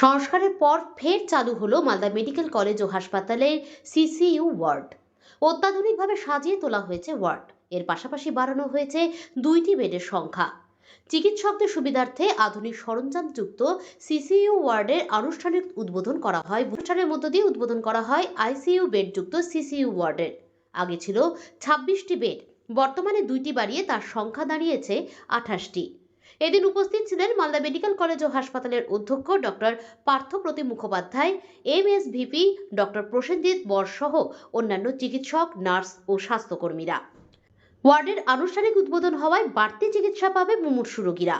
সংস্কারের পর ফের চালু হলো মালদা মেডিকেল কলেজ ও হাসপাতালের সিসিইউ ওয়ার্ড। অত্যাধুনিকভাবে সাজিয়ে তোলা হয়েছে ওয়ার্ড। এর পাশাপাশি বাড়ানো হয়েছে 2টি বেডের সংখ্যা। চিকিৎসকদের সুবিধার্থে আধুনিক সরঞ্জামযুক্ত সিসিইউ ওয়ার্ডের আনুষ্ঠানিক উদ্বোধন করা হয়। অনুষ্ঠানের মধ্য দিয়ে উদ্বোধন করা হয় আইসিইউ বেডযুক্ত সিসিইউ ওয়ার্ডের। আগে ছিল 26টি বেড, বর্তমানে 2টি বাড়িয়ে তার সংখ্যা দাঁড়িয়েছে 28টি। এদিন উপস্থিত ছিলেন মালদা মেডিকেল কলেজ ও হাসপাতালের অধ্যক্ষ doctor Parthapratim Mukhopadhyay, MSVP doctor Prosenjit বর সহ অন্যান্য চিকিৎসক, নার্স ও স্বাস্থ্যকর্মীরা। ওয়ার্ডের আনুষ্ঠানিক উদ্বোধন হওয়ায় বাড়তি চিকিৎসা পাবে মুমূর্ষু রোগীরা।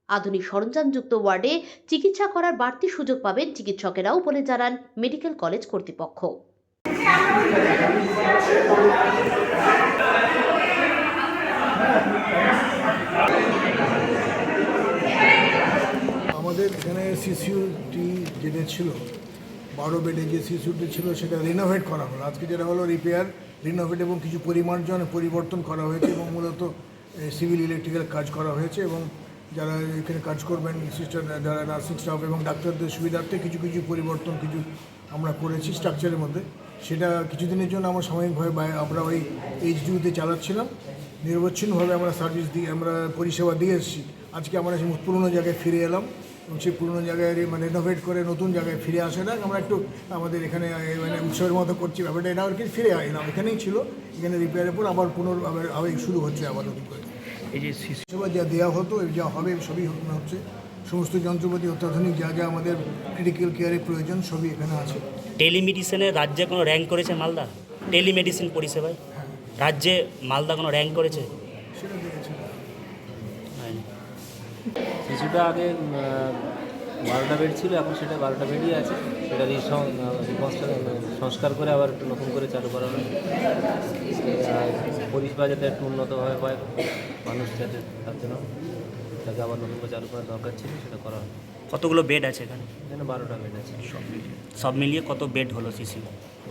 আধুনিক সরঞ্জামযুক্ত ওয়ার্ডে চিকিৎসা করার বাড়তি সুযোগ পাবেন চিকিৎসকেরাও বলে জানান মেডিকেল কলেজ কর্তৃপক্ষ। আমাদের এখানে সিসিউটি যেটা ছিল 12 বেডে যে সিসিউটি ছিল সেটা রিনোভেট করা হলো। আজকে যেটা হলো রিপেয়ার, রিনোভেট এবং কিছু পরিমার্জন পরিবর্তন করা হয়েছে এবং মূলত সিভিল ইলেকট্রিক্যাল কাজ করা হয়েছে এবং যারা এখানে কাজ করবেন সিস্টার, যারা নার্সিং স্টাফ এবং ডাক্তারদের সুবিধার্থে কিছু পরিবর্তন আমরা করেছি স্ট্রাকচারের মধ্যে। সেটা কিছুদিনের জন্য আমরা সাময়িকভাবে আমরা ওই এইচডিউতে চালাচ্ছিলাম, নিরবচ্ছিন্নভাবে আমরা সার্ভিস দিয়ে আমরা পরিষেবা দিয়ে এসেছি। আজকে আমরা সেই পুরনো জায়গায় ফিরে এলাম এবং সেই পুরনো জায়গায় রেনোভেট করে নতুন জায়গায় ফিরে আসে না আমরা একটু আমাদের এখানে উৎসবের মতো করছি ব্যাপারটা। এটা আর কি ফিরে এলাম, এখানেই ছিল, এখানে রিপেয়ারের পর আবার আবার শুরু হচ্ছে আবার নতুন করে। এই যে সেবা যা দেওয়া হতো যা হবে সবই হচ্ছে, সমস্ত যন্ত্রপাতি অত্যাধুনিক যা আমাদের ক্রিটিক্যাল কেয়ারের প্রয়োজন সবই এখানে আছে। টেলিমেডিসিনের রাজ্যে কোনো র্যাঙ্ক করেছে মালদা? টেলিমেডিসিন পরিষেবায় রাজ্যে মালদা কোনো র্যাঙ্ক করেছে? সেটা দেখেছি শিশুটা আগে 12টা বেড ছিল, এখন সেটা 12টা বেডই আছে। সেটা সংস্কার করে আবার নতুন করে চালু করা হয়। পরিষেবা যাতে একটু উন্নতভাবে পায় মানুষ, যাতে তার জন্য তাকে আবার নতুন করে চালু করার দরকার ছিল, সেটা করা হয়। কতগুলো বেড আছে এখানে? এখানে 12টা বেড আছে। সব মিলিয়ে কত বেড হলো শিশু?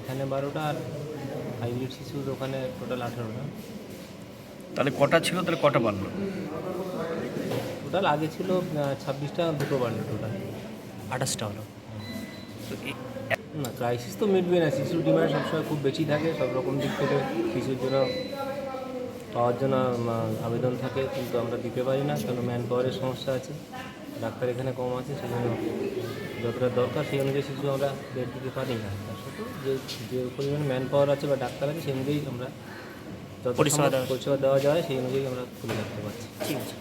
এখানে 12টা, আর হাইব্রিড শিশুর ওখানে টোটাল 18টা। তাহলে কটা ছিল, তাহলে কটা বাড়লো? টোটাল আগে ছিল 26টা, দুটো বাড়লো, টোটাল 28টা হলো। না, ক্রাইসিস তো মিটবে না। শিশুর ডিমান্ড সবসময় খুব বেশি থাকে, সব রকম দিক থেকে শিশুর জন্য পাওয়ার জন্য আবেদন থাকে, কিন্তু আমরা দিতে পারি না, কারণ ম্যান পাওয়ারের সমস্যা আছে, ডাক্তার এখানে কম আছে, সেজন্য যতটা দরকার সেই অনুযায়ী শিশু আমরা বেড দিতে পারি না। তার সাথে যে পরিমাণে ম্যান পাওয়ার আছে বা ডাক্তার আছে সেই অনুযায়ী আমরা যত পরিষেবা দেওয়া যায় সেই অনুযায়ী আমরা খুলে রাখতে পারছি। ঠিক আছে।